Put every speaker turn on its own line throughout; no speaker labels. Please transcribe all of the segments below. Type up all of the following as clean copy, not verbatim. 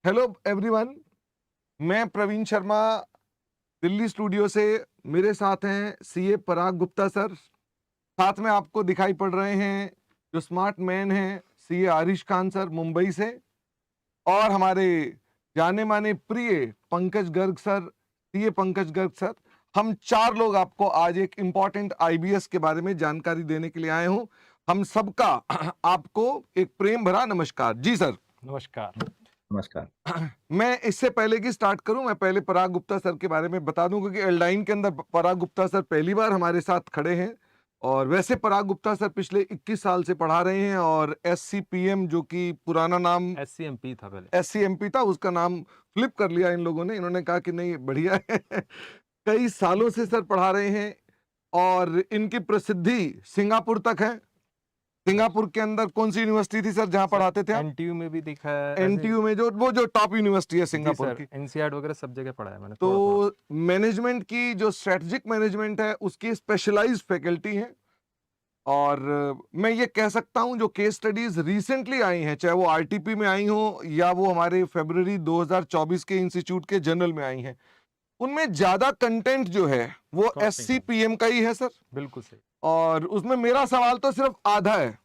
Hello everyone, मैं Praveen Sharma Delhi studio से। मेरे साथ हैं सीए पराग गुप्ता सर। साथ में आपको दिखाई पड़ रहे हैं जो स्मार्ट मैन हैं सीए आरिश खान सर मुंबई से, और हमारे जाने माने प्रिय Pankaj Garg sir, CA Pankaj Garg sir. हम चार लोग आपको आज एक इंपॉर्टेंट आईबीएस के बारे में जानकारी देने के लिए आए हूं। हम सबका आपको एक प्रेम भरा नमस्कार। जी सर।
नमस्कार।
नमस्कार।
मैं इससे पहले कि स्टार्ट करूं, मैं पहले पराग गुप्ता सर के बारे में बता दूं, क्योंकि एल्डाइन के अंदर पराग गुप्ता सर पहली बार हमारे साथ खड़े हैं। और वैसे पराग गुप्ता सर पिछले 21 साल से पढ़ा रहे हैं, और एससीपीएम जो कि पुराना नाम
एससीएमपी था, पहले
एससीएमपी था, उसका नाम फ्लिप कर लिया इन लोगों ने। इन्होंने कहा कि नहीं, बढ़िया है। कई सालों से सर पढ़ा रहे हैं और इनकी प्रसिद्धि सिंगापुर तक है। सिंगापुर के अंदर कौन सी यूनिवर्सिटी थी सर जहां पढ़ाते थे आप?
एनटीयू में भी दिखा है।
एनटीयू में जो टॉप यूनिवर्सिटी है सिंगापुर की।
एनसीईआरटी वगैरह सब जगह पढ़ा है मैंने।
तो मैनेजमेंट की जो स्ट्रेटजिक मैनेजमेंट है उसकी स्पेशलाइज्ड फैकल्टी है। और मैं ये कह सकता हूं जो केस स्टडीज रिसेंटली आई हैं, चाहे वो आरटीपी में आई हो या वो हमारे फरवरी 2024 के इंस्टीट्यूट के जर्नल में आई हैं, उनमें ज्यादा कंटेंट जो है वो एससीपीएम का ही है सर।
बिल्कुल सही।
और उसमें मेरा सवाल तो सिर्फ आधा है,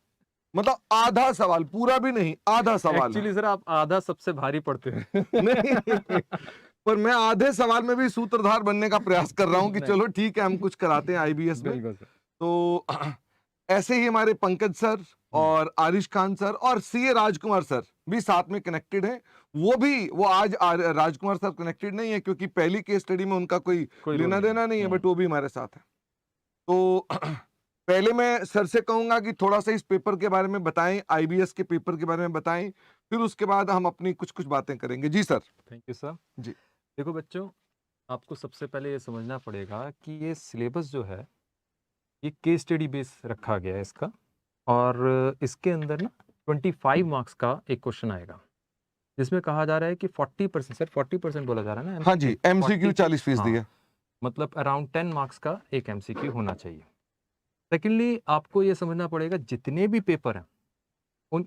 मतलब आधा सवाल, पूरा भी नहीं, आधा सवाल।
एक्चुअली सर आप आधा सबसे भारी पढ़ते हैं।
नहीं, पर मैं आधे सवाल में भी सूत्रधार बनने का प्रयास कर रहा हूं कि चलो ठीक है, हम कुछ कराते हैं आईबीएस में। तो ऐसे ही हमारे पंकज सर और आरिश खान सर और सीए राजकुमार सर भी साथ में कनेक्टेड हैं। वो आज राजकुमार सर कनेक्टेड नहीं है क्योंकि पहली केस स्टडी में उनका कोई लेना देना नहीं है, बट वो भी हमारे साथ है। तो पहले मैं सर से कहूंगा कि थोड़ा सा इस पेपर के बारे में बताएं, आईबीएस के पेपर के बारे में बताएं, फिर उसके बाद हम अपनी कुछ कुछ बातें करेंगे। जी सर।
Thank you sir.
जी
देखो बच्चों, आपको सबसे पहले ये समझना पड़ेगा कि ये सिलेबस जो है ये केस स्टडी बेस रखा गया है इसका, और इसके अंदर ना 25 मार्क्स का एक क्वेश्चन आएगा जिसमें कहा जा रहा है कि 40%, सर 40% बोला जा रहा है ना?
हाँ जी, एमसीक्यू 40% है।
मतलब अराउंड 10 मार्क्स का एक एमसीक्यू होना चाहिए। सेकेंडली आपको ये समझना पड़ेगा जितने भी पेपर हैं उन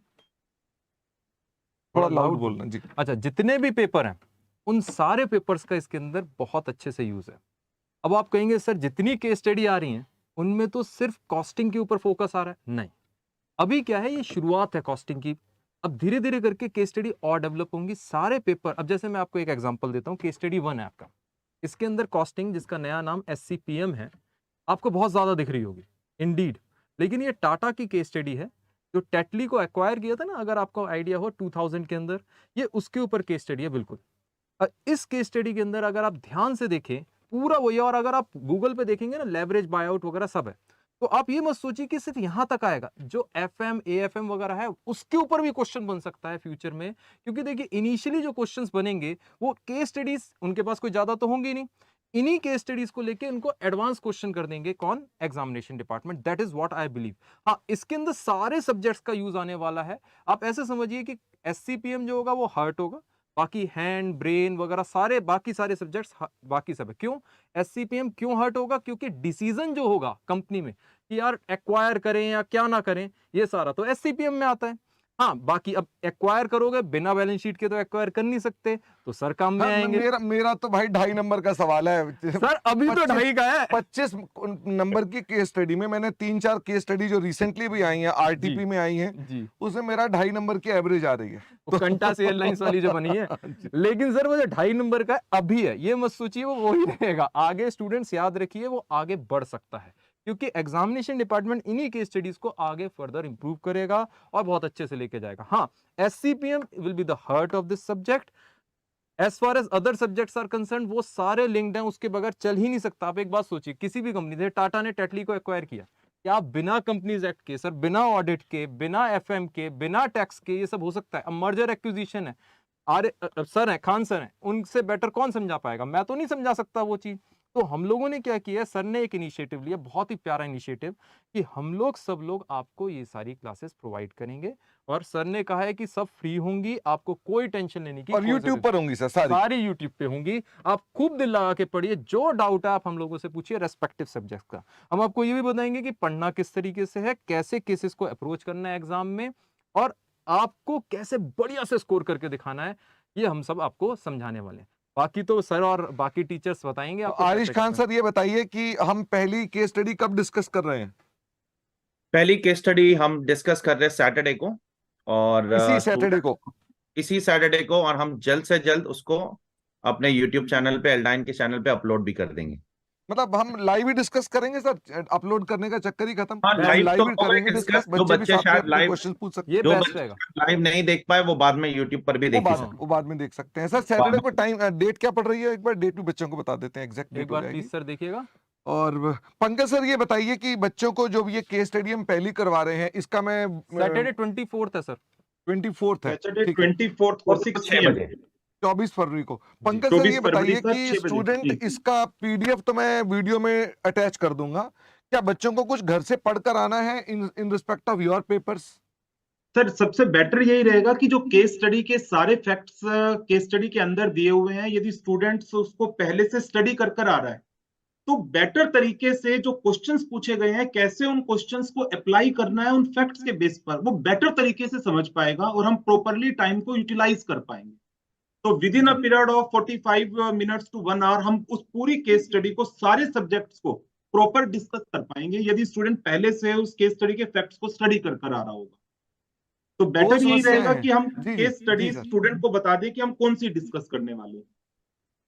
थोड़ा लाउड बोलना जी।
अच्छा, जितने भी पेपर हैं उन सारे पेपर्स का इसके अंदर बहुत अच्छे से यूज है। अब आप कहेंगे सर जितनी केस स्टडी आ रही हैं उनमें तो सिर्फ कॉस्टिंग के ऊपर फोकस आ रहा है। नहीं, अभी क्या है, ये शुरुआत है कॉस्टिंग की। अब धीरे धीरे करके केस स्टडी और डेवलप होंगी सारे पेपर। अब जैसे मैं आपको एक एग्जांपल देता हूँ, केस स्टडी 1 है आपका, इसके अंदर कॉस्टिंग जिसका नया नाम एससीपीएम है आपको बहुत ज्यादा दिख रही होगी इंडीड, लेकिन ये टाटा की केस स्टडी है जो टेटली को एक्वायर किया था ना, अगर आपको आइडिया हो 2000 के अंदर, ये उसके ऊपर केस स्टडी है बिल्कुल। इस केस स्टडी के अंदर अगर आप ध्यान से देखें पूरा वही है, और अगर आप गूगल पे देखेंगे ना लेवरेज बायआउट वगैरह सब है, तो आप ये मत सोचिए कि सिर्फ यहां तक आएगा। जो एफएम एएफएम वगैरह है उसके ऊपर भी क्वेश्चन बन सकता है फ्यूचर में, क्योंकि देखिए इनिशियली जो क्वेश्चंस बनेंगे वो केस स्टडीज उनके पास कोई ज्यादा तो होंगी नहीं, इन्हीं केस स्टडीज को लेके उनको एडवांस क्वेश्चन कर देंगे कौन? Examination department. That is what I believe. हाँ, इसके अंदर सारे सब्जेक्ट्स का यूज आने वाला है। आप ऐसे समझिए कि एससीपीएम जो होगा वो हार्ट होगा, बाकी हैंड ब्रेन वगैरह सारे बाकी सारे सब्जेक्ट्स बाकी सब है। क्यों एससीपीएम क्यों हर्ट होगा? क्योंकि डिसीजन जो होगा कंपनी में कि यार एक्वायर करें या क्या ना करें, ये सारा तो एससीपीएम में आता है। हाँ, बाकी अब एक्वायर करोगे बिना बैलेंस शीट के तो एक्वायर कर नहीं सकते, तो सर काम में आएंगे।
मेरा तो भाई 2.5 नंबर का सवाल है
सर, अभी तो 2.5 का है।
25 नंबर की केस स्टडी में मैंने 3-4 केस स्टडी जो रिसेंटली भी आई हैं, आरटीपी में आई हैं, उसमें मेरा 2.5 नंबर की एवरेज आ रही है।
तो कंटास एयरलाइंस वाली जो बनी है। लेकिन सर वो जो 2.5 नंबर का अभी है, ये मत सोचिए वो वही रहेगा। आगे स्टूडेंट्स याद रखिए वो आगे बढ़ सकता है, क्योंकि एग्जामिनेशन डिपार्टमेंट इन्हीं केस स्टडीज को आगे फर्दर इंप्रूव करेगा और बहुत अच्छे से लेके जाएगा। हाँ, SCPM will be the heart of this subject. As far as other subjects are concern वो सारे लिंक्ड हैं, उसके बगैर चल ही नहीं सकता। आप एक बात सोचिए, किसी भी कंपनी से टाटा ने टेटली को एक्वायर किया, क्या बिना कंपनीज एक्ट के, सर बिना ऑडिट के, बिना एफएम के, बिना टैक्स के ये सब हो सकता है? अब मर्जर एक्विजिशन है, अरे सर है, खान सर है, उनसे बेटर कौन समझा पाएगा? मैं तो नहीं समझा सकता वो चीज। तो हम लोगों ने क्या किया, सर ने एक इनिशिएटिव लिया, बहुत ही प्यारा इनिशिएटिव, कि हम लोग सब लोग आपको ये सारी क्लासेस प्रोवाइड करेंगे, और सर ने कहा है कि सब फ्री होंगी, आपको कोई टेंशन लेने की।
और यूट्यूब पर होंगी सर, सारी
यूट्यूब पे होंगी। आप खूब दिल लगा के पढ़िए, जो डाउट है आप हम लोगों से पूछिए रेस्पेक्टिव सब्जेक्ट का। हम आपको ये भी बताएंगे कि पढ़ना किस तरीके से है, कैसे केसेस को अप्रोच करना है एग्जाम में, और आपको कैसे बढ़िया से स्कोर करके दिखाना है। ये हम सब आपको समझाने वाले हैं। बाकी तो सर और बाकी टीचर्स बताएंगे
तो
आपको
आरिश
कैसे
खान
करना है।
सर ये बताइए कि हम पहली केस स्टडी कब डिस्कस कर रहे हैं?
पहली केस स्टडी हम डिस्कस कर रहे हैं सैटरडे को, और
इसी सैटरडे
स्टूडेंट
को?
इसी सैटरडे को, और हम जल्द से जल्द उसको अपने यूट्यूब चैनल पे, एल्डाइन के चैनल पे अपलोड भी कर देंगे।
मतलब हम लाइव ही डिस्कस करेंगे सर, अपलोड करने का चक्कर ही खत्म।
हाँ,
हम
लाइव
लाइव
तो
ही
होगा
करेंगे
डिस्कस।
डिस्कस,
जो
बच्चे भी
बच्चे
साथ में
शायद
अपने
लाइव
क्वेश्चन पूछ सकते
ये
हैं।
जो
बेस्ट
बच्चे
रहेगा।
लाइव नहीं देख पाए वो बाद में यूट्यूब पर भी देख ही सकते
वो बाद में देख सकते हैं। सर सैटरडे को टाइम डेट क्या पड़ रही है? एक बार डेट भी बच्चों को बता देते हैं, एग्जैक्ट
एक
डेट हो
बार
जाएगी।
प्लीज सर देखिएगा।
और पंकज सर ये बताइए कि बच्चों को जो ये केस स्टडी हम पहली करवा रहे हैं, इसका मैं
सैटरडे 24 है सर।
24 है,
सैटरडे
ठीक है,
24 को 6
6
PM,
बजे।
24 फरवरी को। पंकज सर
24
ये
फरवरी
बताइए
सर,
कि
6 बजे।
स्टूडेंट
जी।
इसका पीडीएफ तो मैं वीडियो में अटैच कर दूंगा, क्या बच्चों को कुछ घर से पढ़कर आना है in respect of your papers?
Sir सबसे बेटर यही रहेगा कि जो केस स्टडी के सारे फैक्ट्स केस स्टडी के अंदर दिए हुए हैं, यदि स्टूडेंट्स उसको पहले से स्टडी कर कर आ रहा है, तो बेटर तरीके से जो क्वेश्चंस पूछे गए हैं, कैसे उन क्वेश्चंस को अप्लाई करना है उन फैक्ट्स के बेस पर, वो बेटर तरीके से समझ पाएगा और हम प्रॉपरली टाइम को यूटिलाइज कर पाएंगे। तो within a period of 45 minutes to 1 hour हम उस पूरी केस स्टडी को, सारे सब्जेक्ट्स को प्रॉपर डिस्कस कर पाएंगे, यदि स्टूडेंट पहले से उस केस स्टडी के फैक्ट्स को स्टडी कर कर आ रहा होगा। तो बेटर यही
समस्याएं
रहेगा
हैं।
कि हम
जी,
केस
जी,
स्टडी
सर।
स्टूडेंट को बता दें कि हम कौन सी डिस्कस करने वाले हैं।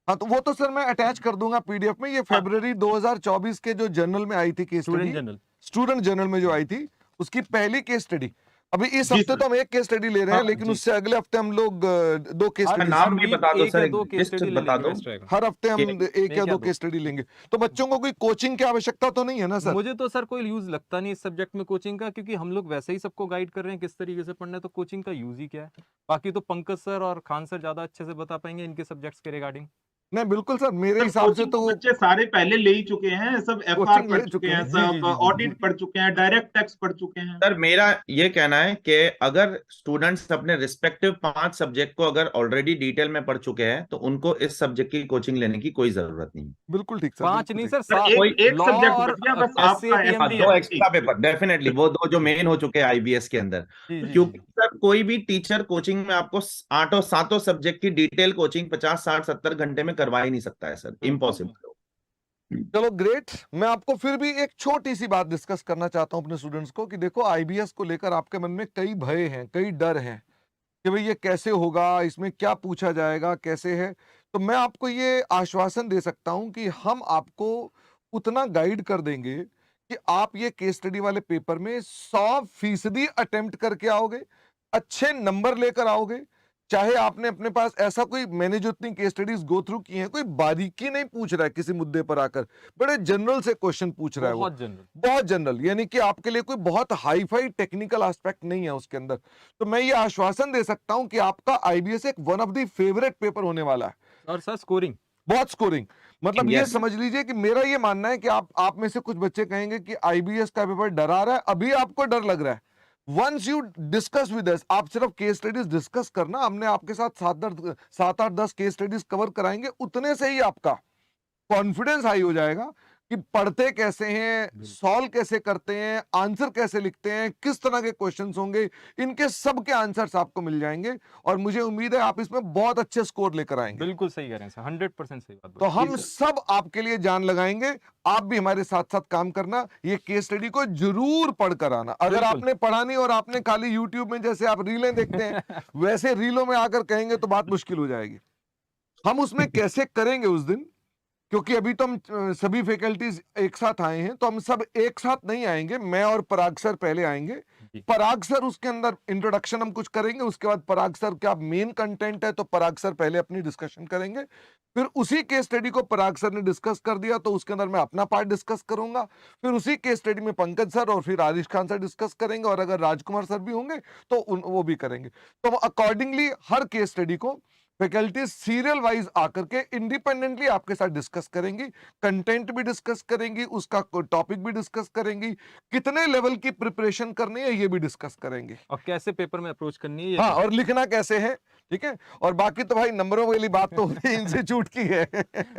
हाँ, तो वो तो सर मैं अटैच कर दूंगा पीडीएफ में। ये फरवरी 2024 के जो जर्नल में आई थी case
student
study,
general.
Student journal में जो आई थी, उसकी पहली केस स्टडी। अभी इस
जी
हफ्ते
सर।
तो हम एक केस स्टडी ले रहे हैं,
हाँ,
लेकिन
जी।
उससे अगले हफ्ते हम लोग 2 केस
हर
स्टडी,
नाम
हर
भी
वीक
बता दो
एक
सर,
या
एक
दो केस
लिस्ट
स्टडी ले
बता
लेंगे,
दो।
बेस्ट रहेगा।
हर हफ्ते हम
कि-
एक या दो केस स्टडी लेंगे। तो बच्चों को कोई कोचिंग की आवश्यकता तो नहीं है ना सर?
मुझे तो सर कोई यूज लगता नहीं इस सब्जेक्ट में कोचिंग का, क्योंकि हम लोग वैसे ही सबको गाइड कर रहे हैं किस तरीके से पढ़ना है, तो कोचिंग का यूज ही क्या है। बाकी तो पंकज सर और खान सर ज्यादा अच्छे से बता पाएंगे इनके सब्जेक्ट्स के रिगार्डिंग।
नहीं बिल्कुल सर, मेरे
सर
हिसाब से
कोचिंग
तो
तो बच्चे सारे पहले ले ही चुके हैं, सब एफआर
कोचिंग
पढ़
ले
चुके
चुके
हैं,
हैं। जी, जी,
सब
जी, जी,
ऑडिट
जी।
पढ़ चुके हैं, डायरेक्ट टैक्स पढ़ चुके हैं।
सर मेरा ये कहना है कि अगर स्टूडेंट्स अपने रिस्पेक्टिव 5 सब्जेक्ट को अगर ऑलरेडी डिटेल में पढ़ चुके हैं तो उनको इस सब्जेक्ट की कोचिंग लेने की कोई जरूरत नहीं।
बिल्कुल ठीक सर,
5
बिल्कुल
नहीं
ठीक।
सर,
सर एक एक
लॉ
सब्जेक्ट
और
बच गया बस
SCA
आपका
PMD
दो
है।
एक्स्ट्रा पेपर डेफिनेटली, वो दो जो मेन हो चुके हैं आईबीएस के अंदर।
जी जी
क्योंकि
जी।
सर कोई भी टीचर कोचिंग में आपको 8 सब्जेक्ट की डिटेल कोचिंग 50 60 70 घंटे में करवा ही नहीं सकता है सर, इम्पॉसिबल।
चलो ग्रेट। मैं आपको फिर भी एक छोटी सी बात डिस्कस करना चाहता हूं अपने स्टूडेंट्स को, कि देखो आईबीएस को लेकर आपके मन में कई भय हैं, कई डर हैं कि भाई ये कैसे होगा, इसमें क्या पूछा जाएगा, कैसे है। तो मैं आपको ये आश्वासन दे सकता हूं कि हम आपको उतना गाइड कर देंगे कि आप ये केस स्टडी वाले पेपर में 100% अटेम्प्ट करके आओगे, अच्छे नंबर लेकर आओगे। चाहे आपने अपने पास ऐसा कोई, मैंने जो इतनी केस स्टडीज गो थ्रू की हैं, कोई बारीकी नहीं पूछ रहा है किसी मुद्दे पर आकर, बड़े जनरल से क्वेश्चन पूछ रहा है वो,
बहुत जनरल।
बहुत जनरल, यानी कि आपके लिए कोई बहुत हाई फाई टेक्निकल एस्पेक्ट नहीं है उसके अंदर। तो मैं ये आश्वासन दे सकता हूं कि आपका आईबीएस एक one of the favourite paper होने वाला है।
और सर स्कोरिंग
बहुत स्कोरिंग, मतलब ये
Yes.
समझ लीजिए कि मेरा ये मानना है कि आप में से कुछ बच्चे कहेंगे कि आईबीएस का पेपर डरा रहा है, अभी आपको डर लग रहा है। Once you discuss with us, आप सिर्फ केस स्टडीज डिस्कस करना, हमने आपके साथ 7-8-10 केस स्टडीज कवर कराएंगे, उतने से ही आपका कॉन्फिडेंस हाई हो जाएगा कि पढ़ते कैसे हैं, सॉल्व कैसे करते हैं, आंसर कैसे लिखते हैं, किस तरह के क्वेश्चंस होंगे, इनके सब के आंसर्स आपको मिल जाएंगे। और मुझे उम्मीद है आप इसमें बहुत अच्छे स्कोर लेकर आएंगे।
बिल्कुल सही कह रहे हैं सर, 100% सही बात
तो
बोली।
हम सब आपके लिए जान लगाएंगे, आप भी हमारे साथ साथ काम करना, ये केस स्टडी को जरूर पढ़कर आना। अगर
बिल्कुल।
आपने पढ़ा नहीं और आपने खाली यूट्यूब में जैसे आप रीलें देखते हैं वैसे रीलों में आकर कहेंगे तो बात मुश्किल हो जाएगी। हम उसमें कैसे करेंगे उस दिन, क्योंकि अभी तो हम सभी फैकल्टीज एक साथ आए हैं, तो हम सब एक साथ नहीं आएंगे। मैं और पराग सर पहले आएंगे,
जी।
पराग सर उसके अंदर इंट्रोडक्शन हम कुछ करेंगे, उसके बाद पराग सर क्या मेन कंटेंट है तो पराग सर पहले अपनी डिस्कशन करेंगे, फिर उसी केस स्टडी को पराग सर ने डिस्कस कर दिया तो उसके अंदर मैं अपना पार्ट डिस्कस करूंगा, फिर उसी केस स्टडी में पंकज सर और फिर आरिश खान सर डिस्कस करेंगे, और अगर राजकुमार सर भी होंगे तो वो भी करेंगे। तो अकॉर्डिंगली हर केस स्टडी को फैकल्टीज सीरियल वाइज आकर के इंडिपेंडेंटली आपके साथ डिस्कस करेंगी, कंटेंट भी डिस्कस करेंगी, उसका टॉपिक भी डिस्कस करेंगी, कितने लेवल की प्रिपरेशन करनी है ये भी डिस्कस करेंगे,
और कैसे पेपर में अप्रोच करनी है ये
हाँ, और लिखना कैसे है, ठीक है। और बाकी तो भाई नंबरों वाली बात तो इंस्टीट्यूट की है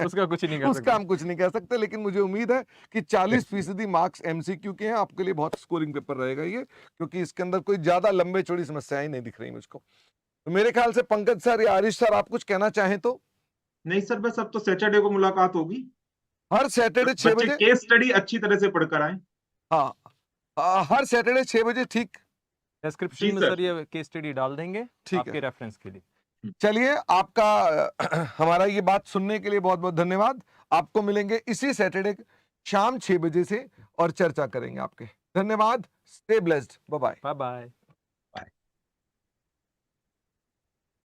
उसका कुछ नहीं कर
उसका
सकते।
हम कुछ नहीं कह सकते, लेकिन मुझे उम्मीद है कि 40% मार्क्स एमसीक्यू के हैं, आपके लिए बहुत स्कोरिंग पेपर रहेगा ये, क्योंकि इसके अंदर कोई ज्यादा लंबे चौड़ी समस्याएं नहीं दिख रही मुझको। तो मेरे ख्याल से पंकज सर या आरिश सर आप कुछ कहना चाहें तो?
नहीं सर, बस अब तो सैटरडे को मुलाकात होगी।
हर सैटरडे 6
बच्चे
बजे।
केस स्टडी अच्छी तरह से पढ़कर आए।
हाँ, हर सैटरडे 6 बजे, ठीक?
डिस्क्रिप्शन
जी
में
सर।
सर ये केस स्टडी डाल देंगे
ठीक
आपके
है।
रेफरेंस के लिए।
चलिए, आपका हमारा ये बात सुनने के लिए बहुत बहुत धन्यवाद। आपको मिलेंगे इसी सैटरडे शाम 6 बजे से और चर्चा करेंगे आपके। धन्यवाद। Stay blessed. Bye bye.
Bye bye.